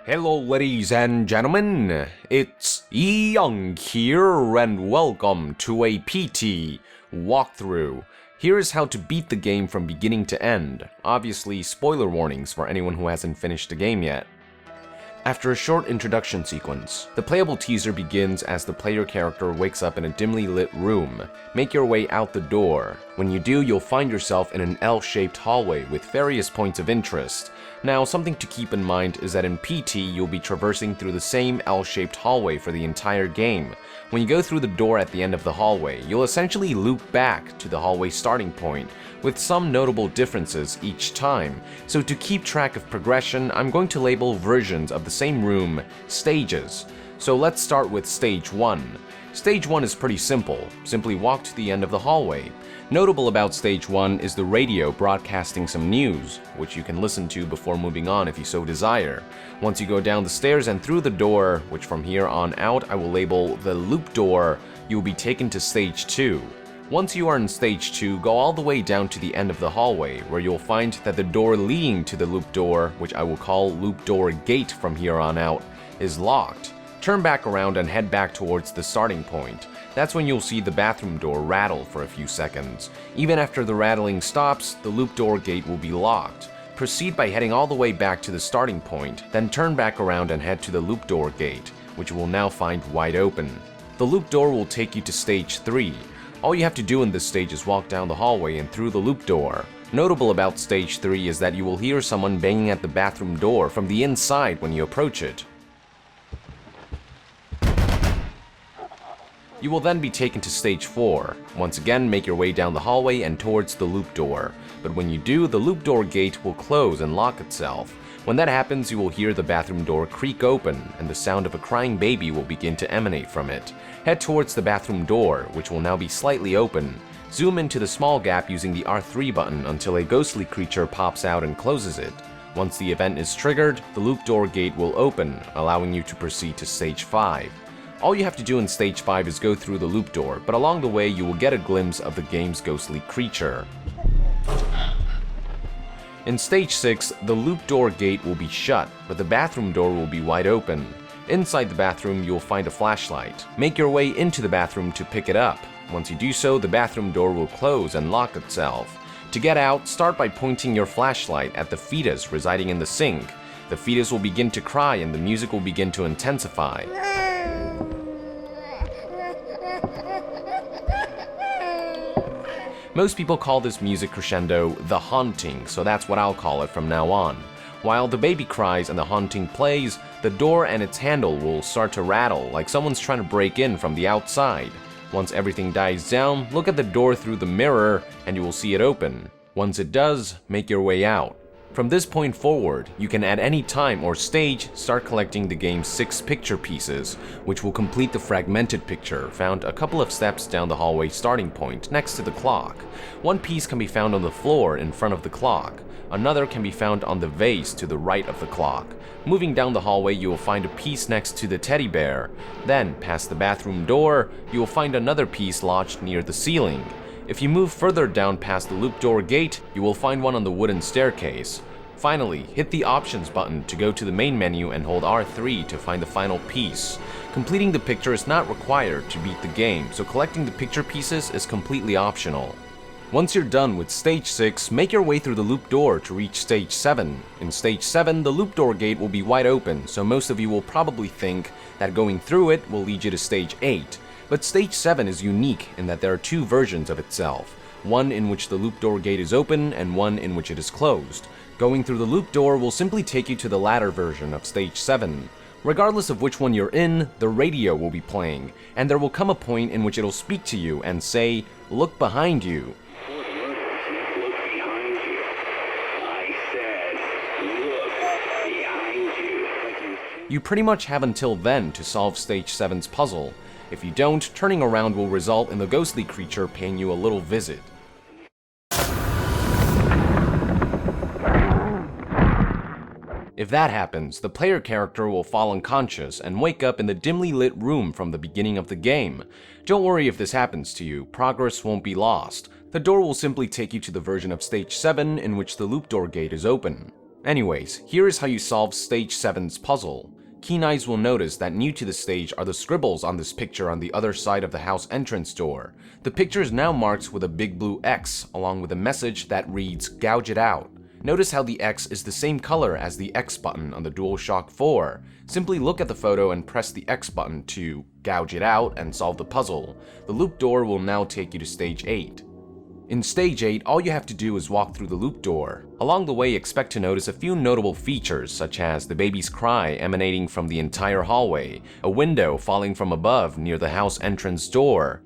Hello ladies and gentlemen, it's Young here and welcome to a PT walkthrough. Here's how to beat the game from beginning to end. Obviously, spoiler warnings for anyone who hasn't finished the game yet. After a short introduction sequence, the playable teaser begins as the player character wakes up in a dimly lit room. Make your way out the door. When you do, you'll find yourself in an L-shaped hallway with various points of interest. Now, something to keep in mind is that in PT, you'll be traversing through the same L-shaped hallway for the entire game. When you go through the door at the end of the hallway, you'll essentially loop back to the hallway starting point, with some notable differences each time. So to keep track of progression, I'm going to label versions of the same room stages. So let's start with Stage 1. Stage 1 is pretty simple. Simply walk to the end of the hallway. Notable about Stage 1 is the radio broadcasting some news, which you can listen to before moving on if you so desire. Once you go down the stairs and through the door, which from here on out I will label the loop door, you will be taken to Stage 2. Once you are in Stage 2, go all the way down to the end of the hallway, where you'll find that the door leading to the loop door, which I will call loop door gate from here on out, is locked. Turn back around and head back towards the starting point. That's when you'll see the bathroom door rattle for a few seconds. Even after the rattling stops, the loop door gate will be locked. Proceed by heading all the way back to the starting point, then turn back around and head to the loop door gate, which you will now find wide open. The loop door will take you to Stage 3. All you have to do in this stage is walk down the hallway and through the loop door. Notable about Stage 3 is that you will hear someone banging at the bathroom door from the inside when you approach it. You will then be taken to Stage 4. Once again, make your way down the hallway and towards the loop door. But when you do, the loop door gate will close and lock itself. When that happens, you will hear the bathroom door creak open, and the sound of a crying baby will begin to emanate from it. Head towards the bathroom door, which will now be slightly open. Zoom into the small gap using the R3 button until a ghostly creature pops out and closes it. Once the event is triggered, the loop door gate will open, allowing you to proceed to Stage 5. All you have to do in Stage 5 is go through the loop door, but along the way you will get a glimpse of the game's ghostly creature. In Stage 6, the loop door gate will be shut, but the bathroom door will be wide open. Inside the bathroom, you will find a flashlight. Make your way into the bathroom to pick it up. Once you do so, the bathroom door will close and lock itself. To get out, start by pointing your flashlight at the fetus residing in the sink. The fetus will begin to cry and the music will begin to intensify. Most people call this music crescendo the haunting, so that's what I'll call it from now on. While the baby cries and the haunting plays, the door and its handle will start to rattle like someone's trying to break in from the outside. Once everything dies down, look at the door through the mirror and you will see it open. Once it does, make your way out. From this point forward, you can at any time or stage start collecting the game's 6 picture pieces, which will complete the fragmented picture found a couple of steps down the hallway starting point next to the clock. One piece can be found on the floor in front of the clock. Another can be found on the vase to the right of the clock. Moving down the hallway, you will find a piece next to the teddy bear. Then, past the bathroom door, you will find another piece lodged near the ceiling. If you move further down past the loop door gate, you will find one on the wooden staircase. Finally, hit the Options button to go to the main menu and hold R3 to find the final piece. Completing the picture is not required to beat the game, so collecting the picture pieces is completely optional. Once you're done with Stage 6, make your way through the loop door to reach Stage 7. In Stage 7, the loop door gate will be wide open, so most of you will probably think that going through it will lead you to Stage 8. But Stage 7 is unique in that there are 2 versions of itself, one in which the loop door gate is open and one in which it is closed. Going through the loop door will simply take you to the latter version of Stage 7. Regardless of which one you're in, the radio will be playing, and there will come a point in which it'll speak to you and say, "Look behind you." You pretty much have until then to solve Stage 7's puzzle. If you don't, turning around will result in the ghostly creature paying you a little visit. If that happens, the player character will fall unconscious and wake up in the dimly lit room from the beginning of the game. Don't worry if this happens to you, progress won't be lost. The door will simply take you to the version of Stage 7 in which the loop door gate is open. Anyways, here is how you solve Stage 7's puzzle. Keen eyes will notice that new to the stage are the scribbles on this picture on the other side of the house entrance door. The picture is now marked with a big blue X, along with a message that reads, "Gouge it out." Notice how the X is the same color as the X button on the DualShock 4. Simply look at the photo and press the X button to gouge it out and solve the puzzle. The loop door will now take you to Stage 8. In Stage 8, all you have to do is walk through the loop door. Along the way, expect to notice a few notable features, such as the baby's cry emanating from the entire hallway, a window falling from above near the house entrance door,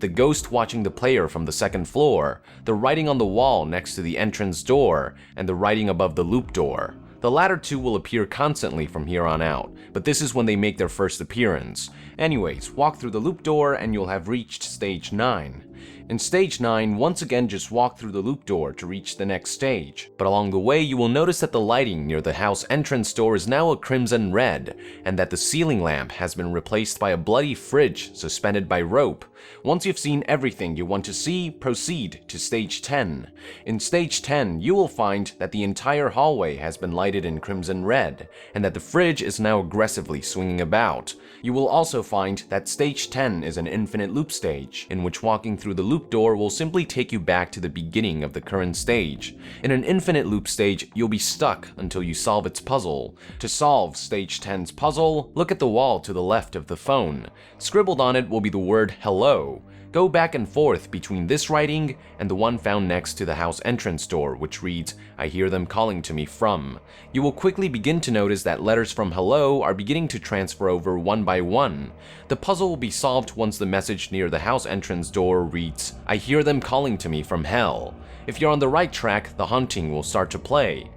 the ghost watching the player from the second floor, the writing on the wall next to the entrance door, and the writing above the loop door. The latter two will appear constantly from here on out, but this is when they make their first appearance. Anyways, walk through the loop door and you'll have reached Stage 9. In Stage 9, once again just walk through the loop door to reach the next stage, but along the way you will notice that the lighting near the house entrance door is now a crimson red, and that the ceiling lamp has been replaced by a bloody fridge suspended by rope. Once you've seen everything you want to see, proceed to Stage 10. In Stage 10, you will find that the entire hallway has been lighted in crimson red, and that the fridge is now aggressively swinging about. You will also find that Stage 10 is an infinite loop stage, in which walking through the loop door will simply take you back to the beginning of the current stage. In an infinite loop stage, you'll be stuck until you solve its puzzle. To solve Stage 10's puzzle, look at the wall to the left of the phone. Scribbled on it will be the word hello. Go back and forth between this writing and the one found next to the house entrance door, which reads, "I hear them calling to me from." You will quickly begin to notice that letters from hello are beginning to transfer over one by one. The puzzle will be solved once the message near the house entrance door reads, "I hear them calling to me from hell." If you're on the right track, the haunting will start to play.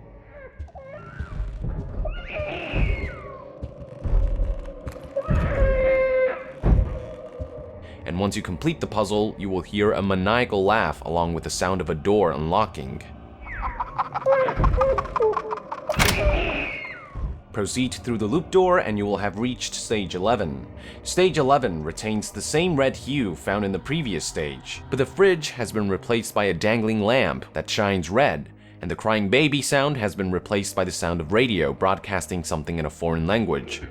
And once you complete the puzzle, you will hear a maniacal laugh along with the sound of a door unlocking. Proceed through the loop door and you will have reached Stage 11. Stage 11 retains the same red hue found in the previous stage, but the fridge has been replaced by a dangling lamp that shines red, and the crying baby sound has been replaced by the sound of radio broadcasting something in a foreign language.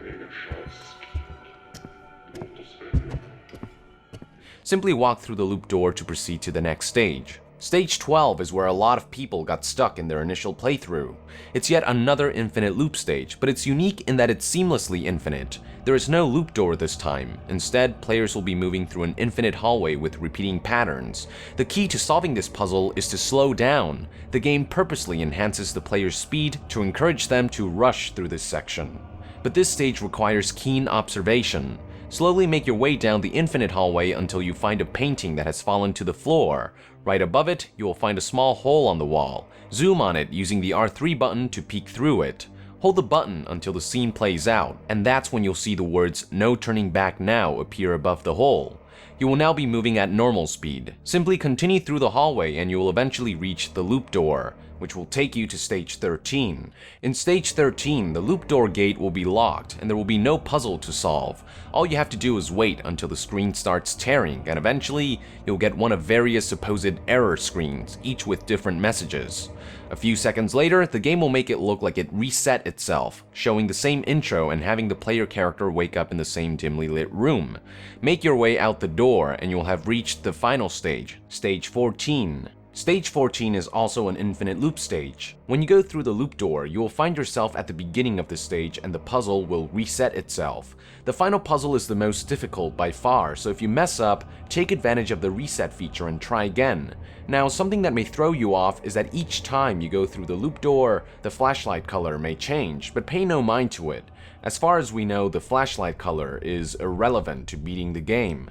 Simply walk through the loop door to proceed to the next stage. Stage 12 is where a lot of people got stuck in their initial playthrough. It's yet another infinite loop stage, but it's unique in that it's seamlessly infinite. There is no loop door this time. Instead, players will be moving through an infinite hallway with repeating patterns. The key to solving this puzzle is to slow down. The game purposely enhances the player's speed to encourage them to rush through this section. But this stage requires keen observation. Slowly make your way down the infinite hallway until you find a painting that has fallen to the floor. Right above it, you will find a small hole on the wall. Zoom on it using the R3 button to peek through it. Hold the button until the scene plays out, and that's when you'll see the words "No turning back now" appear above the hole. You will now be moving at normal speed. Simply continue through the hallway and you will eventually reach the loop door, which will take you to Stage 13. In Stage 13, the loop door gate will be locked and there will be no puzzle to solve. All you have to do is wait until the screen starts tearing, and eventually you'll get one of various supposed error screens, each with different messages. A few seconds later, the game will make it look like it reset itself, showing the same intro and having the player character wake up in the same dimly lit room. Make your way out the door and you'll have reached the final stage, Stage 14. Stage 14 is also an infinite loop stage. When you go through the loop door, you will find yourself at the beginning of the stage and the puzzle will reset itself. The final puzzle is the most difficult by far, so if you mess up, take advantage of the reset feature and try again. Now, something that may throw you off is that each time you go through the loop door, the flashlight color may change, but pay no mind to it. As far as we know, the flashlight color is irrelevant to beating the game.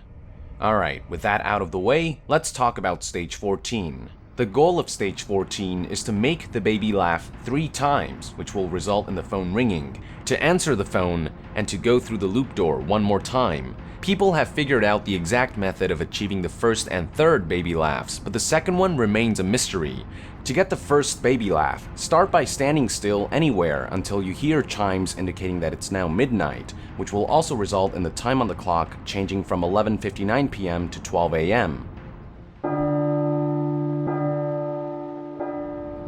Alright, with that out of the way, let's talk about Stage 14. The goal of Stage 14 is to make the baby laugh 3 times, which will result in the phone ringing, to answer the phone, and to go through the loop door one more time. People have figured out the exact method of achieving the first and third baby laughs, but the second one remains a mystery. To get the first baby laugh, start by standing still anywhere until you hear chimes indicating that it's now midnight, which will also result in the time on the clock changing from 11:59 p.m. to 12 a.m.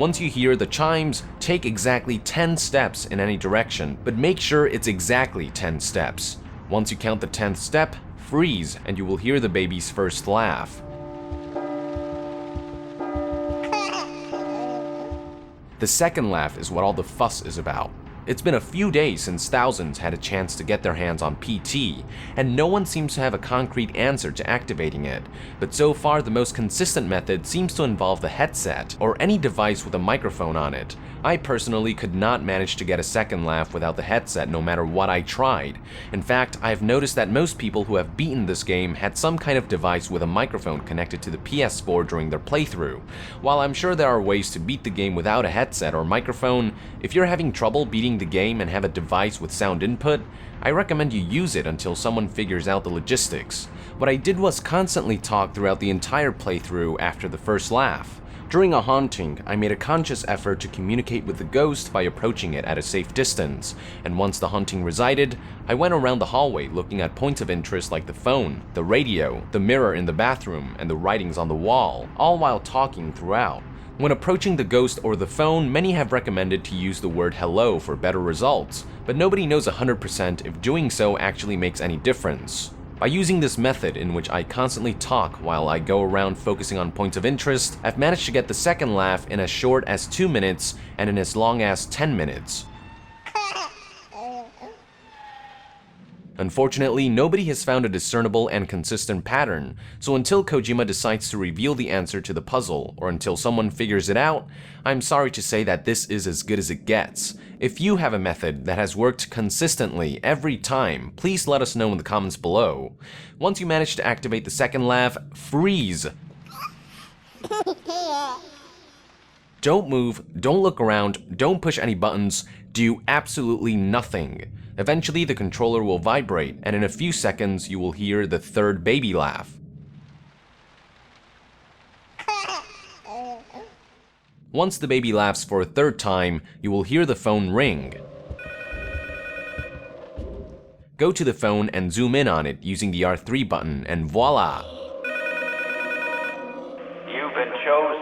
Once you hear the chimes, take exactly 10 steps in any direction, but make sure it's exactly 10 steps. Once you count the 10th step, freeze, and you will hear the baby's first laugh. The second laugh is what all the fuss is about. It's been a few days since thousands had a chance to get their hands on PT, and no one seems to have a concrete answer to activating it. But so far, the most consistent method seems to involve the headset, or any device with a microphone on it. I personally could not manage to get a second laugh without the headset no matter what I tried. In fact, I have noticed that most people who have beaten this game had some kind of device with a microphone connected to the PS4 during their playthrough. While I'm sure there are ways to beat the game without a headset or microphone, if you're having trouble beating the game and have a device with sound input, I recommend you use it until someone figures out the logistics. What I did was constantly talk throughout the entire playthrough after the first laugh. During a haunting, I made a conscious effort to communicate with the ghost by approaching it at a safe distance, and once the haunting resided, I went around the hallway looking at points of interest like the phone, the radio, the mirror in the bathroom, and the writings on the wall, all while talking throughout. When approaching the ghost or the phone, many have recommended to use the word hello for better results, but nobody knows 100% if doing so actually makes any difference. By using this method, in which I constantly talk while I go around focusing on points of interest, I've managed to get the second laugh in as short as 2 minutes and in as long as 10 minutes. Unfortunately, nobody has found a discernible and consistent pattern, so until Kojima decides to reveal the answer to the puzzle, or until someone figures it out, I'm sorry to say that this is as good as it gets. If you have a method that has worked consistently every time, please let us know in the comments below. Once you manage to activate the second laugh, freeze! Don't move, don't look around, don't push any buttons, do absolutely nothing. Eventually, the controller will vibrate, and in a few seconds, you will hear the third baby laugh. Once the baby laughs for a third time, you will hear the phone ring. Go to the phone and zoom in on it using the R3 button, and voila! You've been chosen.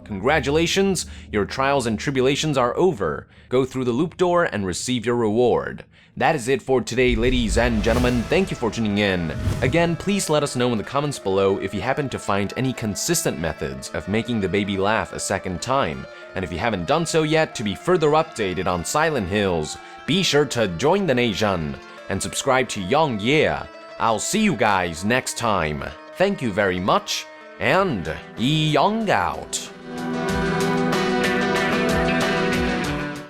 Congratulations, your trials and tribulations are over. Go through the loop door and receive your reward. That is it for today, ladies and gentlemen. Thank you for tuning in. Again, please let us know in the comments below if you happen to find any consistent methods of making the baby laugh a second time. And if you haven't done so yet, to be further updated on Silent Hills, be sure to join the NASIAN and subscribe to Young Yeah. I'll see you guys next time. Thank you very much, and Young out.